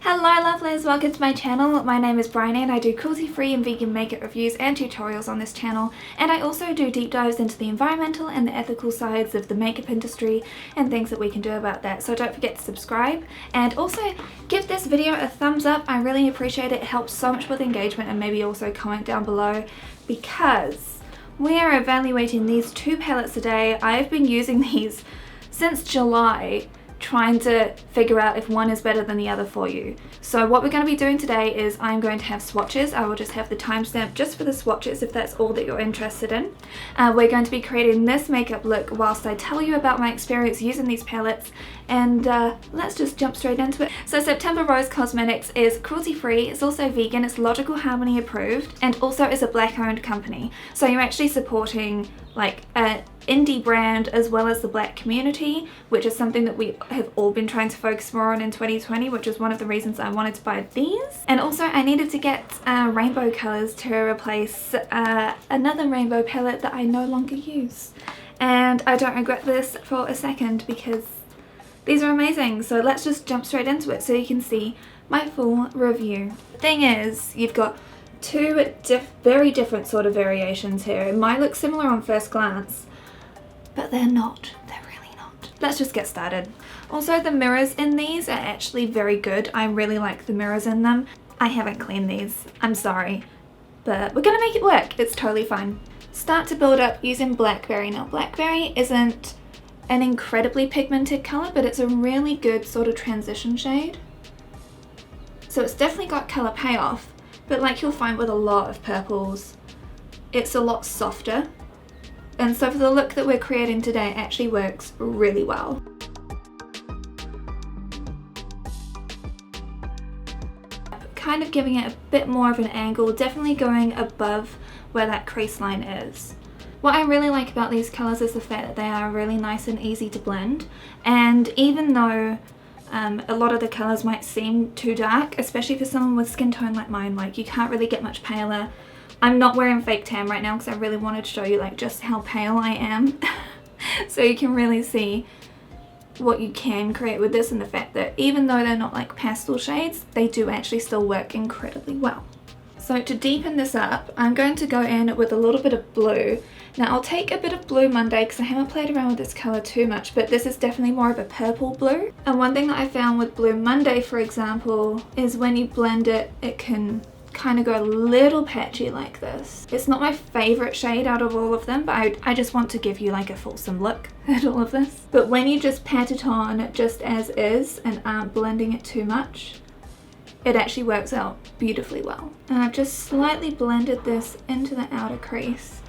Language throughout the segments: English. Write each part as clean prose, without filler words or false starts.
Hello lovelies, welcome to my channel. My name is Bryony and I do cruelty-free and vegan makeup reviews and tutorials on this channel, and I also do deep dives into the environmental and the ethical sides of the makeup industry and things that we can do about that. So don't forget to subscribe and also give this video a thumbs up. I really appreciate it. It helps so much with engagement, and maybe also comment down below because we are evaluating these two palettes today. I've been using these since July, trying to figure out if one is better than the other for you. So what we're going to be doing today is I'm going to have swatches. I will just have the timestamp just for the swatches if that's all that you're interested in. We're going to be creating this makeup look whilst I tell you about my experience using these palettes, and let's just jump straight into it. So September Rose Cosmetics is cruelty free, it's also vegan, it's Logical Harmony approved, and also is a black owned company. So you're actually supporting like an indie brand as well as the black community, which is something that we have all been trying to focus more on in 2020, which is one of the reasons I wanted to buy these. And also I needed to get rainbow colours to replace another rainbow palette that I no longer use. And I don't regret this for a second because these are amazing. So let's just jump straight into it so you can see my full review. The thing is, you've got two very different sort of variations here. It might look similar on first glance, but they're not. They're really not. Let's just get started. Also, the mirrors in these are actually very good. I really like the mirrors in them. I haven't cleaned these, I'm sorry, but we're gonna make it work. It's totally fine. Start to build up using Blackberry. Now, Blackberry isn't an incredibly pigmented color, but it's a really good sort of transition shade. So it's definitely got color payoff, but like you'll find with a lot of purples, it's a lot softer. And so for the look that we're creating today, it actually works really well. Kind of giving it a bit more of an angle, definitely going above where that crease line is. What I really like about these colours is the fact that they are really nice and easy to blend, and even though a lot of the colours might seem too dark, especially for someone with skin tone like mine, like you can't really get much paler. I'm not wearing fake tan right now because I really wanted to show you like just how pale I am so you can really see what you can create with this, and the fact that even though they're not like pastel shades, they do actually still work incredibly well. So to deepen this up, I'm going to go in with a little bit of blue. Now I'll take a bit of Blue Monday because I haven't played around with this colour too much, but this is definitely more of a purple blue. And one thing that I found with Blue Monday, for example, is when you blend it, it can kind of go a little patchy like this. It's not my favourite shade out of all of them, but I just want to give you like a fulsome look at all of this. But when you just pat it on just as is and aren't blending it too much, it actually works out beautifully well. And I've just slightly blended this into the outer crease.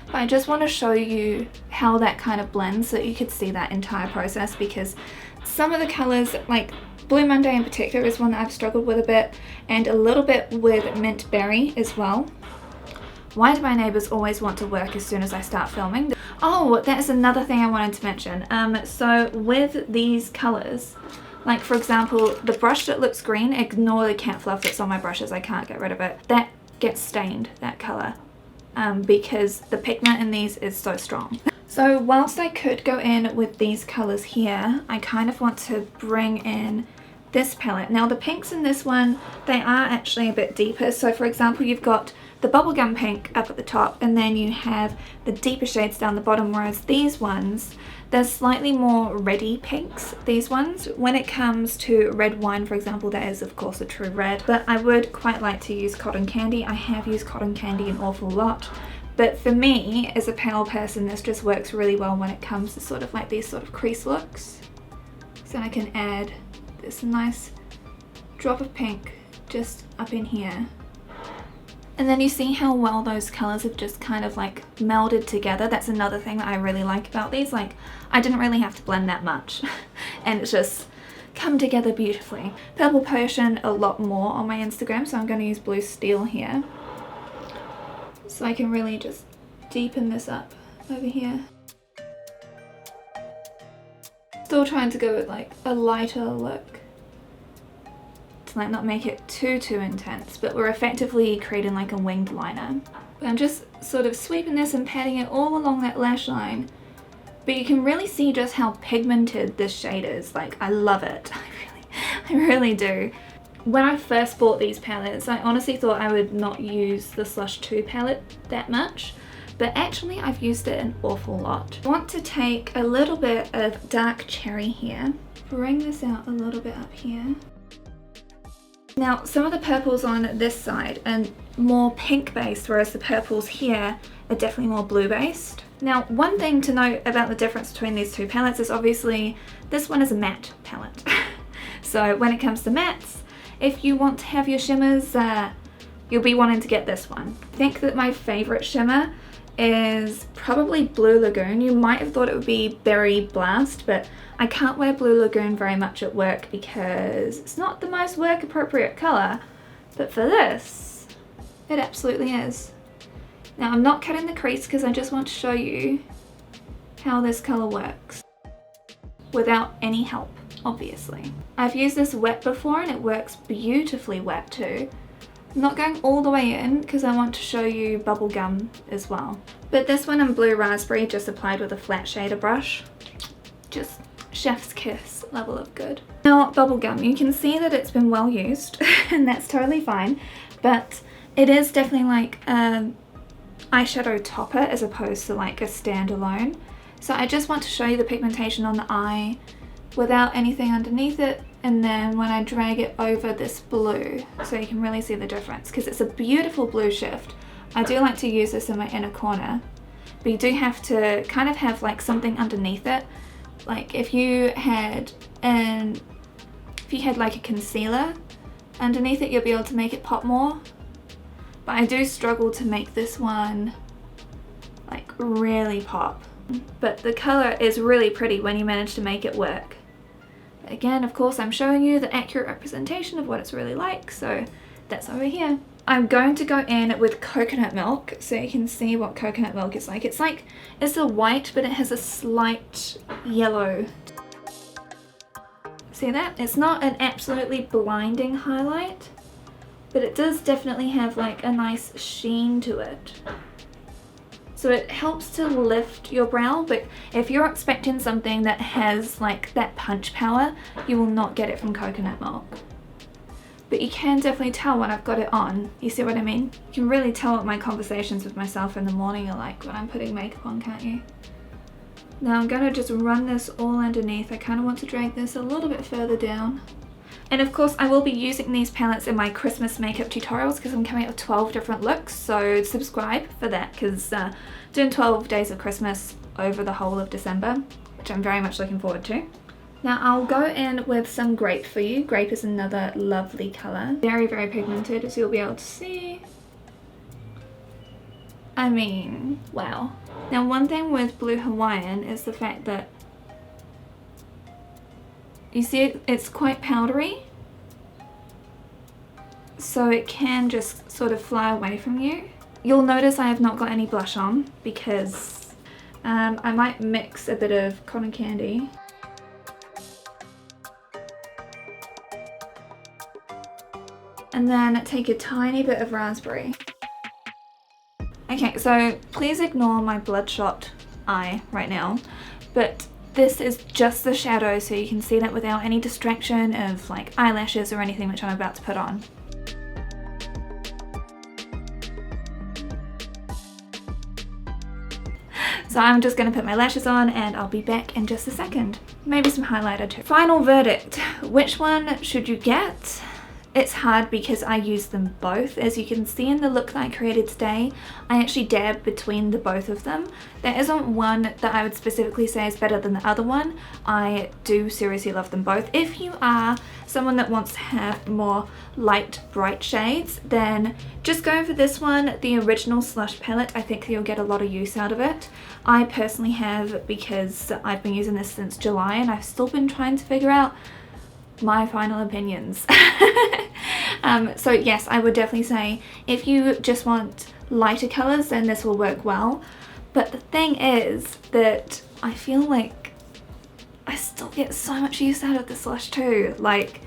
But I just want to show you how that kind of blends so that you could see that entire process, because some of the colours, like Blue Monday in particular, is one that I've struggled with a bit, and a little bit with Mint Berry as well. Why do my neighbours always want to work as soon as I start filming? Oh, that is another thing I wanted to mention. So with these colours, like for example, the brush that looks green, ignore the cat fluff that's on my brushes, I can't get rid of it. That gets stained, that colour, because the pigment in these is so strong. So whilst I could go in with these colours here, I kind of want to bring in this palette. Now the pinks in this one, they are actually a bit deeper. So for example, you've got the bubblegum pink up at the top, and then you have the deeper shades down the bottom, whereas these ones, they're slightly more reddy pinks, these ones. When it comes to red wine, for example, that is of course a true red, but I would quite like to use Cotton Candy. I have used Cotton Candy an awful lot, but for me, as a pale person, this just works really well when it comes to sort of like these sort of crease looks. So I can add this nice drop of pink just up in here. And then you see how well those colours have just kind of like melded together. That's another thing that I really like about these. Like, I didn't really have to blend that much and it's just come together beautifully. Purple Potion a lot more on my Instagram, so I'm going to use Blue Steel here. So I can really just deepen this up over here. Still trying to go with like a lighter look to like not make it too intense, but we're effectively creating like a winged liner. But I'm just sort of sweeping this and patting it all along that lash line, but you can really see just how pigmented this shade is. Like, I love it. I really do. When I first bought these palettes, I honestly thought I would not use the Slush 2 palette that much, but actually I've used it an awful lot. I want to take a little bit of dark cherry here, bring this out a little bit up here. Now some of the purples on this side are more pink based, whereas the purples here are definitely more blue based. Now one thing to note about the difference between these two palettes is obviously this one is a matte palette. So when it comes to mattes, if you want to have your shimmers, you'll be wanting to get this one. I think that my favourite shimmer is probably Blue Lagoon. You might have thought it would be Berry Blast, but I can't wear Blue Lagoon very much at work because it's not the most work appropriate colour, but for this, it absolutely is. Now I'm not cutting the crease because I just want to show you how this colour works without any help, obviously. I've used this wet before and it works beautifully wet too. I'm not going all the way in because I want to show you bubblegum as well. But this one in Blue Raspberry just applied with a flat shader brush. Just chef's kiss level of good. Now bubblegum, you can see that it's been well used and that's totally fine, but it is definitely like an eyeshadow topper as opposed to like a standalone. So I just want to show you the pigmentation on the eye without anything underneath it, and then when I drag it over this blue so you can really see the difference because it's a beautiful blue shift. I do like to use this in my inner corner, but you do have to kind of have like something underneath it. Like if you had like a concealer underneath it, you'll be able to make it pop more, but I do struggle to make this one like really pop. But the colour is really pretty when you manage to make it work. Again, of course, I'm showing you the accurate representation of what it's really like, so that's over here. I'm going to go in with coconut milk so you can see what coconut milk is like. It's a white, but it has a slight yellow. See that? It's not an absolutely blinding highlight, but it does definitely have like a nice sheen to it. So it helps to lift your brow, but if you're expecting something that has like that punch power, you will not get it from coconut milk. But you can definitely tell when I've got it on. You see what I mean? You can really tell what my conversations with myself in the morning are like when I'm putting makeup on, can't you? Now I'm going to just run this all underneath. I kind of want to drag this a little bit further down. And of course I will be using these palettes in my Christmas makeup tutorials because I'm coming up with 12 different looks, so subscribe for that because doing 12 days of Christmas over the whole of December, which I'm very much looking forward to. Now I'll go in with some grape for you. Grape is another lovely colour. Very, very pigmented, as you'll be able to see. I mean, wow. Now one thing with Blue Hawaiian is the fact that you see it's quite powdery, so it can just sort of fly away from you. You'll notice I have not got any blush on because I might mix a bit of cotton candy. And then take a tiny bit of raspberry. Okay, so please ignore my bloodshot eye right now, but this is just the shadow so you can see that without any distraction of like eyelashes or anything which I'm about to put on. So I'm just going to put my lashes on and I'll be back in just a second. Maybe some highlighter too. Final verdict. Which one should you get? It's hard because I use them both. As you can see in the look that I created today, I actually dab between the both of them. There isn't one that I would specifically say is better than the other one. I do seriously love them both. If you are someone that wants to have more light, bright shades, then just go for this one, the original Slush palette. I think you'll get a lot of use out of it. I personally have because I've been using this since July and I've still been trying to figure out my final opinions. So yes, I would definitely say if you just want lighter colours then this will work well, but the thing is that I feel like I still get so much use out of the Slush too. Like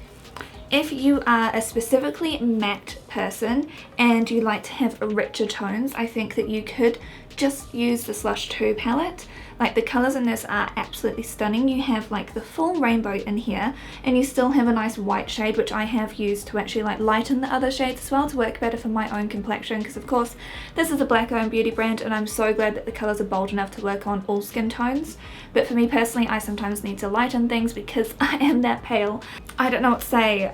if you are a specifically matte person and you like to have richer tones, I think that you could just use the Slush 2 palette. Like, the colours in this are absolutely stunning. You have like the full rainbow in here and you still have a nice white shade, which I have used to actually like lighten the other shades as well to work better for my own complexion, because of course this is a black owned beauty brand and I'm so glad that the colours are bold enough to work on all skin tones. But for me personally, I sometimes need to lighten things because I am that pale. I don't know what to say.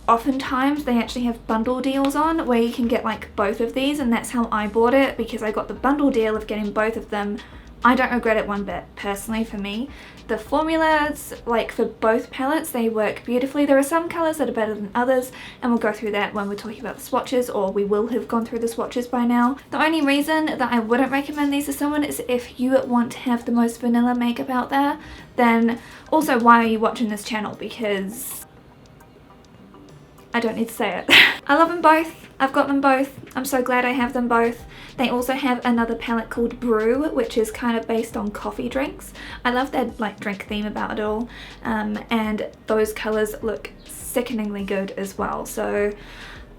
Oftentimes they actually have bundle deals on where you can get like both of these, and that's how I bought it, because I got the bundle deal of getting both of them. I don't regret it one bit, personally. For me, the formulas, like for both palettes, they work beautifully. There are some colours that are better than others, and we'll go through that when we're talking about the swatches, or we will have gone through the swatches by now. The only reason that I wouldn't recommend these to someone is if you want to have the most vanilla makeup out there. Then also, why are you watching this channel? Because I don't need to say it. I love them both. I've got them both. I'm so glad I have them both. They also have another palette called Brew, which is kind of based on coffee drinks. I love that like drink theme about it all. And those colours look sickeningly good as well. So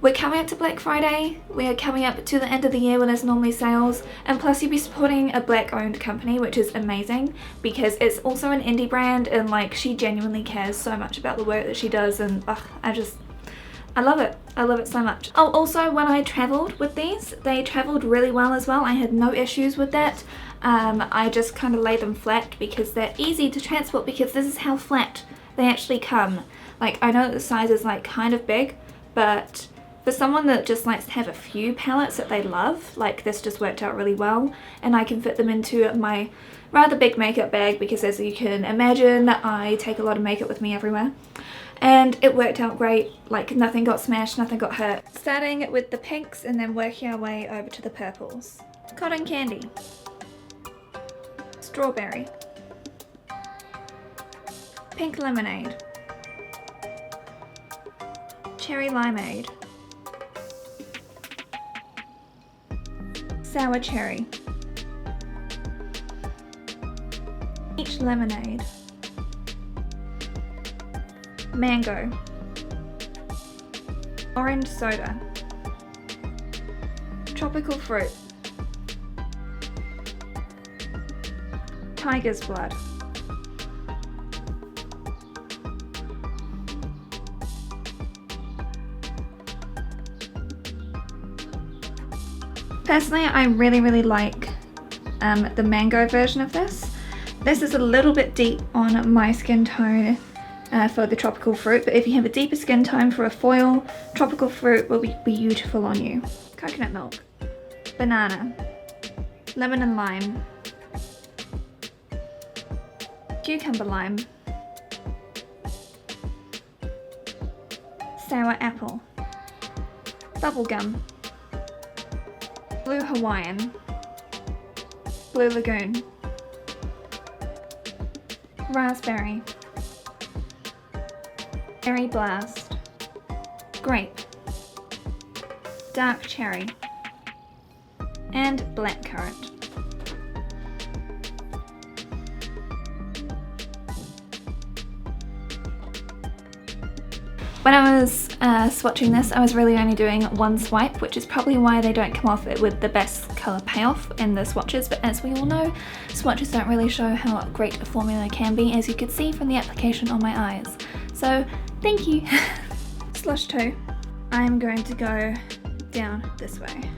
we're coming up to Black Friday. We are coming up to the end of the year when there's normally sales. And plus you'll be supporting a black owned company, which is amazing because it's also an indie brand, and like she genuinely cares so much about the work that she does, and I love it. I love it so much. Oh, also when I travelled with these, they travelled really well as well. I had no issues with that. I just kind of lay them flat because they're easy to transport, because this is how flat they actually come. Like, I know that the size is like kind of big, but for someone that just likes to have a few palettes that they love, like this just worked out really well, and I can fit them into my rather big makeup bag because, as you can imagine, I take a lot of makeup with me everywhere. And it worked out great. Like, nothing got smashed, nothing got hurt. Starting with the pinks and then working our way over to the purples. Cotton candy. Strawberry. Pink lemonade. Cherry limeade. Sour cherry. Peach lemonade. Mango. Orange soda. Tropical fruit. Tiger's blood. Personally, I really like the mango version of this. This is a little bit deep on my skin tone for the tropical fruit, but if you have a deeper skin tone for a foil, tropical fruit will be beautiful on you. Coconut milk. Banana. Lemon and lime. Cucumber lime. Sour apple. Bubblegum. Blue Hawaiian. Blue Lagoon. Raspberry. Berry Blast. Grape. Dark cherry. And blackcurrant. When I was swatching this, I was really only doing one swipe, which is probably why they don't come off with the best colour payoff in the swatches, but as we all know, swatches don't really show how great a formula can be, as you could see from the application on my eyes. So, thank you! Slush 2. I'm going to go down this way.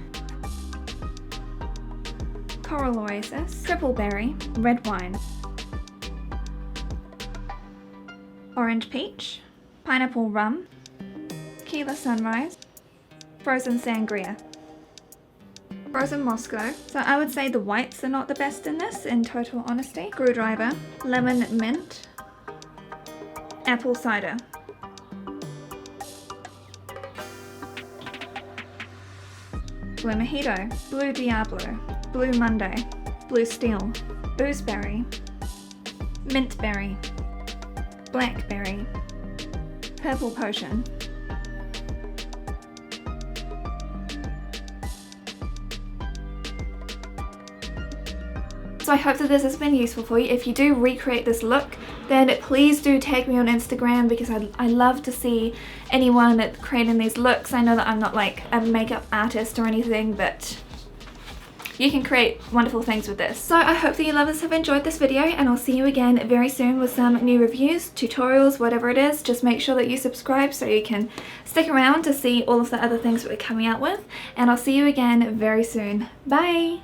Coral Oasis, Triple Berry, Red Wine, Orange Peach, Pineapple Rum, Tequila Sunrise, Frozen Sangria, Frozen Moscow. So I would say the whites are not the best in this, in total honesty. Screwdriver, Lemon Mint, Apple Cider, Blue Mojito, Blue Diablo, Blue Monday, Blue Steel, Boozeberry, Mintberry, Blackberry, Purple Potion, So I hope that this has been useful for you. If you do recreate this look, then please do tag me on Instagram, because I love to see anyone creating these looks. I know that I'm not like a makeup artist or anything, but you can create wonderful things with this. So I hope that you lovers have enjoyed this video, and I'll see you again very soon with some new reviews, tutorials, whatever it is. Just make sure that you subscribe so you can stick around to see all of the other things that we're coming out with, and I'll see you again very soon. Bye!